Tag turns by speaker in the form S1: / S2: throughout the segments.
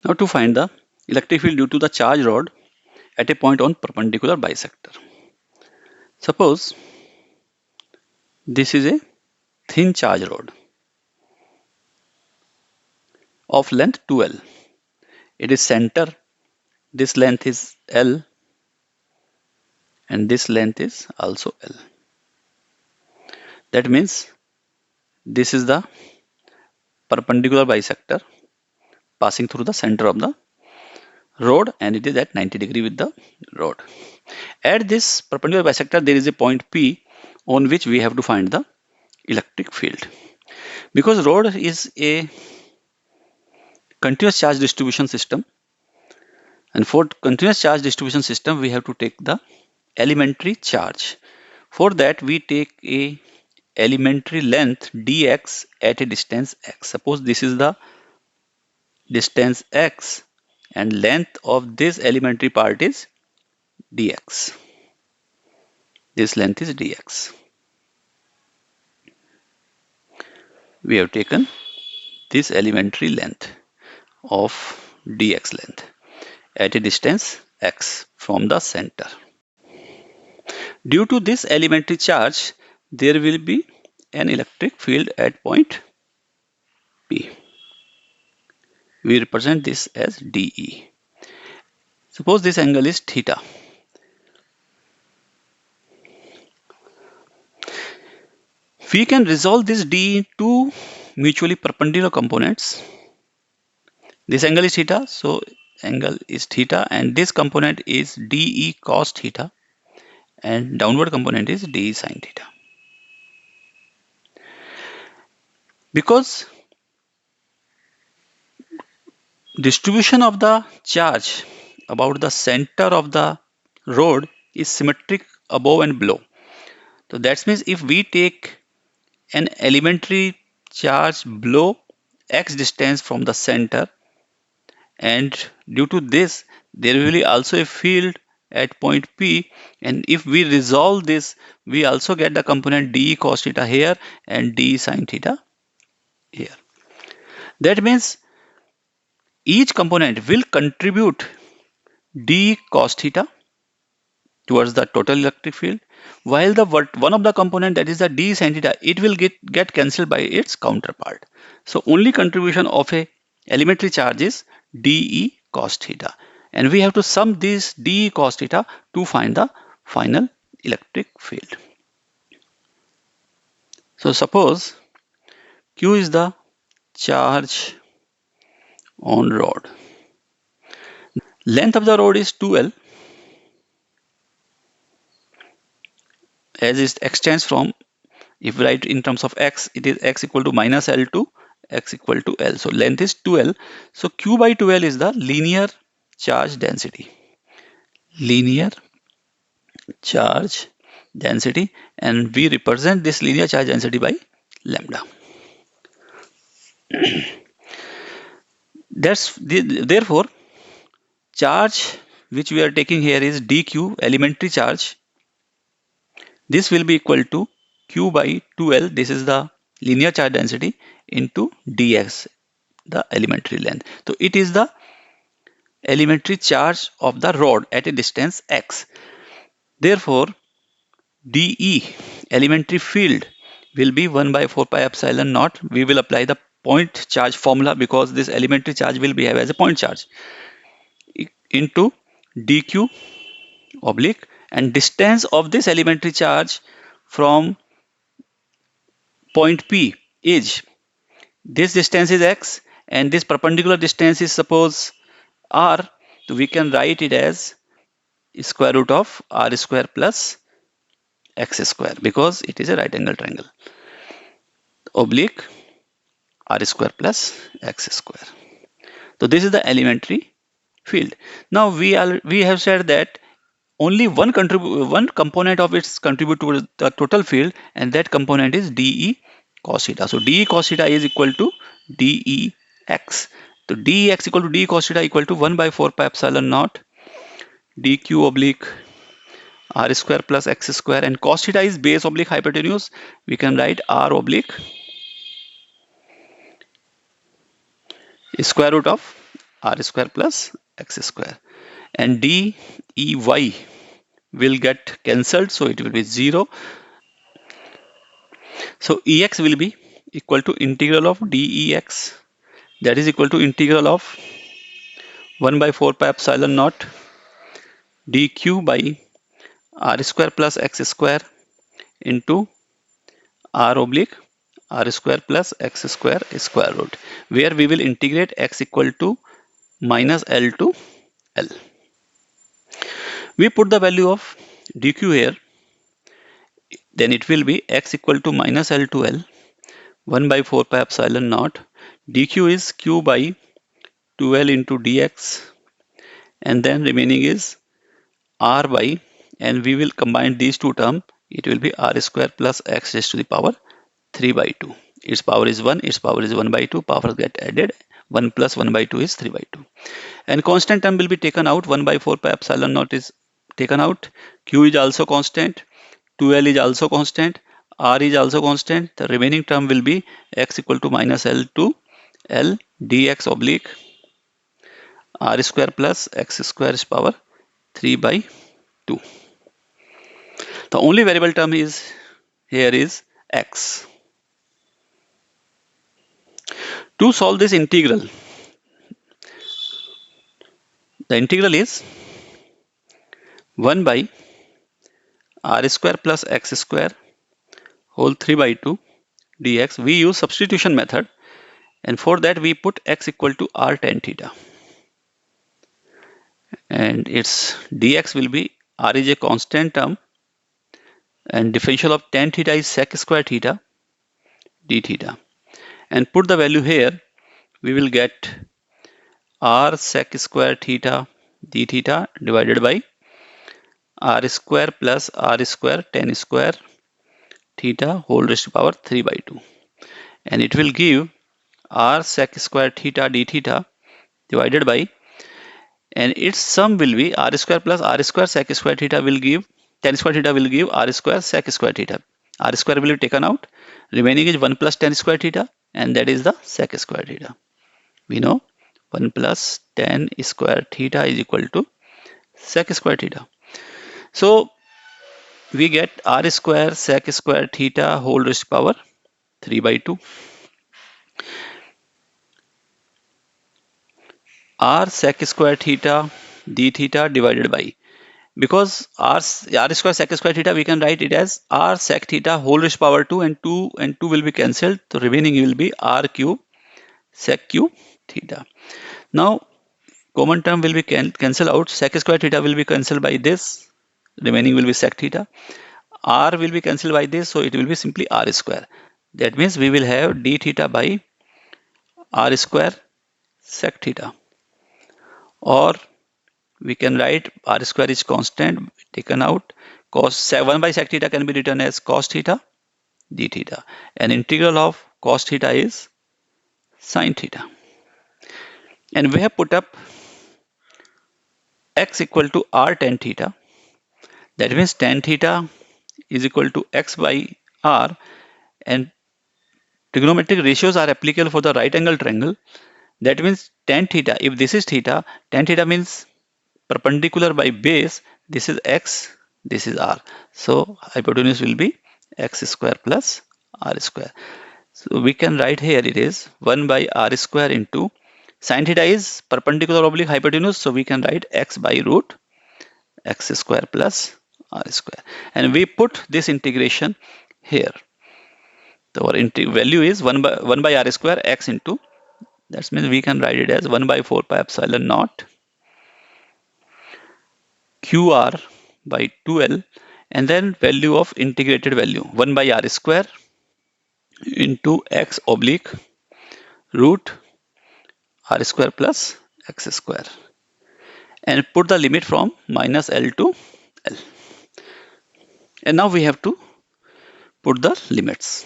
S1: Now to find the electric field due to the charge rod at a point on perpendicular bisector. Suppose this is a thin charge rod of length 2L. It is center. This length is L and this length is also L. That means this is the perpendicular bisector passing through the center of the rod and it is at 90 degree with the rod. At this perpendicular bisector there is a point P on which we have to find the electric field. Because rod is a continuous charge distribution system, and for continuous charge distribution system we have to take the elementary charge. For that we take a elementary length dx at a distance x. Suppose this is the distance x and length of this elementary part is dx. This length is dx. We have taken this elementary length of dx length at a distance x from the center. Due to this elementary charge, there will be an electric field at point P. We represent this as dE. Suppose this angle is theta. We can resolve this dE into mutually perpendicular components. This angle is theta, so angle is theta, and this component is dE cos theta, and downward component is dE sin theta. Because distribution of the charge about the center of the rod is symmetric above and below. So that means if we take an elementary charge below x distance from the center, and due to this there will be also a field at point P, and if we resolve this we also get the component dE cos theta here and dE sin theta here. That means each component will contribute dE cos theta towards the total electric field, while the one of the component, that is the dE sin theta, it will get cancelled by its counterpart. So only contribution of a elementary charge is dE cos theta, and we have to sum this dE cos theta to find the final electric field. So suppose Q is the charge on rod. Length of the rod is 2L, as it extends from, if we write in terms of x, it is x equal to minus L to x equal to L. So length is 2L. So Q by 2L is the linear charge density. Linear charge density, and we represent this linear charge density by lambda. Therefore, charge which we are taking here is dq, elementary charge. This will be equal to q by 2L, this is the linear charge density, into dx, the elementary length. So it is the elementary charge of the rod at a distance x. Therefore, dE, elementary field, will be 1 by 4 pi epsilon naught. We will apply the point charge formula because this elementary charge will behave as a point charge, into dq oblique, and distance of this elementary charge from point P is, this distance is x and this perpendicular distance is suppose r. So we can write it as square root of r square plus x square, because it is a right angle triangle, oblique r square plus x square. So this is the elementary field. Now we have said that only one component of its contribute to the total field, and that component is dE cos theta. So dE cos theta is equal to dEx. So dEx equal to dE cos theta equal to 1 by 4 pi epsilon naught dq oblique r square plus x square, and cos theta is base oblique hypotenuse. We can write r oblique square root of r square plus x square. And d e y will get cancelled, so it will be 0. So ex will be equal to integral of dex, that is equal to integral of 1 by 4 pi epsilon naught dq by r square plus x square into r oblique r square plus x square square root, where we will integrate x equal to minus L to L. We put the value of dq here, then it will be x equal to minus L to L 1 by 4 pi epsilon naught dq is q by 2L into dx, and then remaining is r by, and we will combine these two terms, it will be r square plus x raised to the power 3 by 2. Its power is 1, its power is 1 by 2, power get added, 1 plus 1 by 2 is 3 by 2. And constant term will be taken out, 1 by 4 pi epsilon naught is taken out, q is also constant, 2L is also constant, r is also constant. The remaining term will be x equal to minus L to L dx oblique r square plus x square is power 3 by 2. The only variable term is here is x. To solve this integral, the integral is 1 by r square plus x square whole 3 by 2 dx. We use substitution method, and for that we put x equal to r tan theta, and its dx will be, r is a constant term, and differential of tan theta is sec square theta d theta, and put the value here, we will get r sec square theta d theta divided by r square plus r square tan square theta whole raised to power 3 by 2, and it will give r sec square theta d theta divided by, and its sum will be r square plus r square sec square theta will give, tan square theta will give r square sec square theta. R square will be taken out, remaining is 1 plus tan square theta, and that is the sec square theta. We know 1 plus tan square theta is equal to sec square theta. So we get r square sec square theta whole raised to power 3 by 2. R sec square theta d theta divided by, because r square sec square theta we can write it as r sec theta whole raised to power 2, and 2 will be cancelled, so remaining will be r cube sec cube theta. Now common term will be cancelled out, sec square theta will be cancelled by this, remaining will be sec theta, r will be cancelled by this, so it will be simply r square. That means we will have d theta by r square sec theta, or we can write r square is constant taken out, cos 1 by sec theta can be written as cos theta d theta, and integral of cos theta is sin theta. And we have put up x equal to r tan theta, that means tan theta is equal to x by r, and trigonometric ratios are applicable for the right angle triangle. That means tan theta, if this is theta, tan theta means perpendicular by base, this is x, this is r, so hypotenuse will be x square plus r square. So we can write here it is 1 by r square into sin theta is perpendicular oblique hypotenuse, so we can write x by root x square plus r square, and we put this integration here. So our value is 1 by r square x into, that means we can write it as 1 by 4 pi epsilon naught qr by 2l, and then value of integrated value 1 by r square into x oblique root r square plus x square, and put the limit from minus L to L. And now we have to put the limits.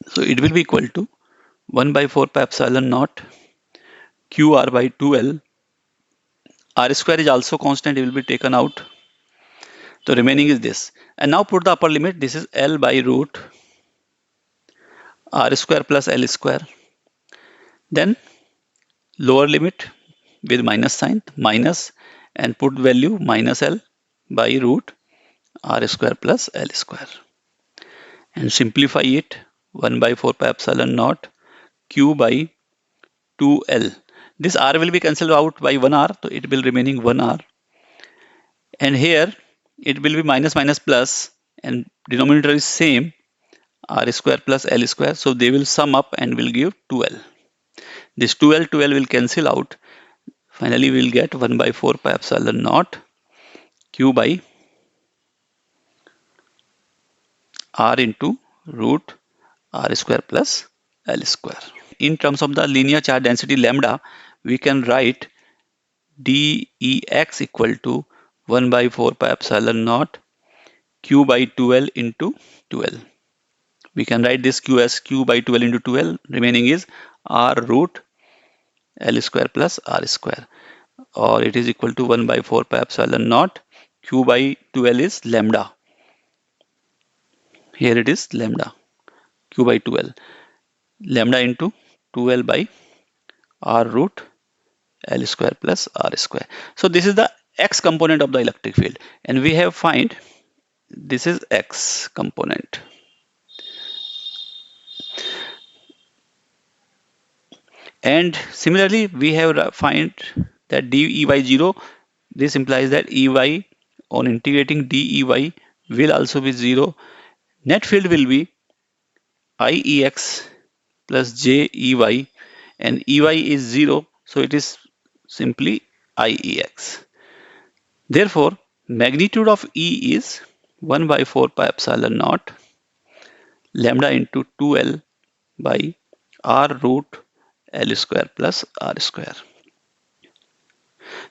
S1: So it will be equal to 1 by 4 pi epsilon naught qr by 2l. R square is also constant, it will be taken out. So remaining is this. And now put the upper limit, this is L by root r square plus L square Then lower limit with minus sign, minus, and put value minus L by root R square plus L square. And simplify it, 1 by 4 pi epsilon naught Q by 2L. This R will be cancelled out by 1 R, so it will remaining 1 R. And here it will be minus minus plus, and denominator is same, R square plus L square. So they will sum up and will give 2L. This 2L will cancel out. Finally, we will get 1 by 4 pi epsilon naught Q by R into root R square plus L square. In terms of the linear charge density lambda, we can write dEx equal to 1 by 4 pi epsilon naught Q by 2L into 2L. We can write this Q as Q by 2L into 2L. Remaining is R root L square plus R square. Or it is equal to 1 by 4 pi epsilon naught Q by 2L is lambda. Here it is lambda, Q by 2L. Lambda into 2L by R root L square plus R square. So this is the X component of the electric field. And we have find this is X component. And similarly, we have find that dy 0. This implies that Ey on integrating dy will also be 0. Net field will be Iex plus Jey, and Ey is 0, so it is simply Iex. Therefore, magnitude of E is 1 by 4 pi epsilon naught lambda into 2L by R root L square plus R square.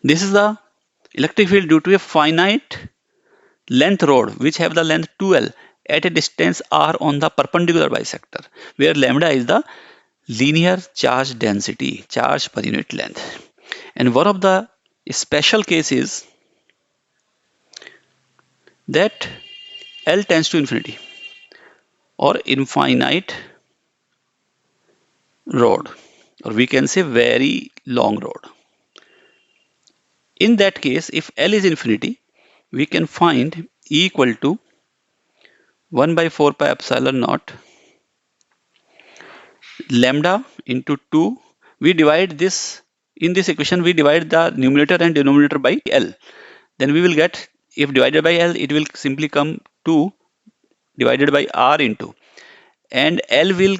S1: This is the electric field due to a finite length rod which have the length 2L at a distance R on the perpendicular bisector, where lambda is the linear charge density, charge per unit length. And one of the special cases that L tends to infinity or infinite rod, or we can say very long rod. In that case, if L is infinity, we can find E equal to 1 by 4 pi epsilon naught lambda into 2. We divide this, in this equation, we divide the numerator and denominator by L. Then we will get, if divided by L, it will simply come 2 divided by R into, and L will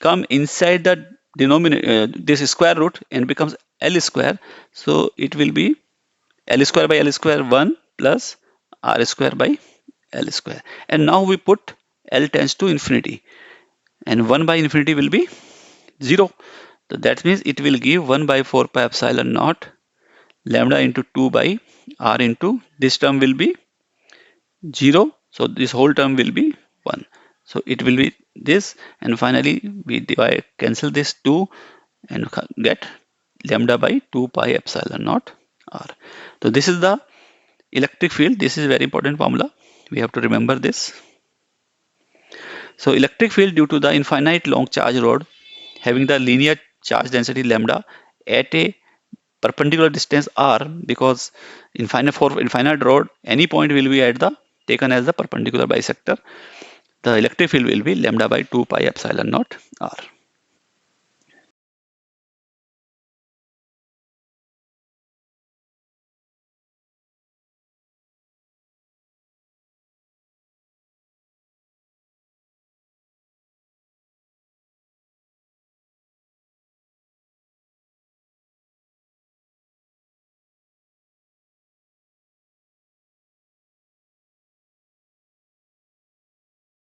S1: come inside the denominator, this square root, and becomes L square. So it will be L square by L square 1 plus R square by L square. And now we put L tends to infinity, and 1 by infinity will be 0. So that means it will give 1 by 4 pi epsilon naught lambda into 2 by R into, this term will be 0. So this whole term will be 1. So it will be this, and finally we divide, cancel this 2 and get lambda by 2 pi epsilon naught R. So this is the electric field. This is very important formula. We have to remember this. So electric field due to the infinite long charge rod having the linear charge density lambda at a perpendicular distance R, because for infinite rod any point will be at the taken as the perpendicular bisector. The electric field will be lambda by 2 pi epsilon naught R.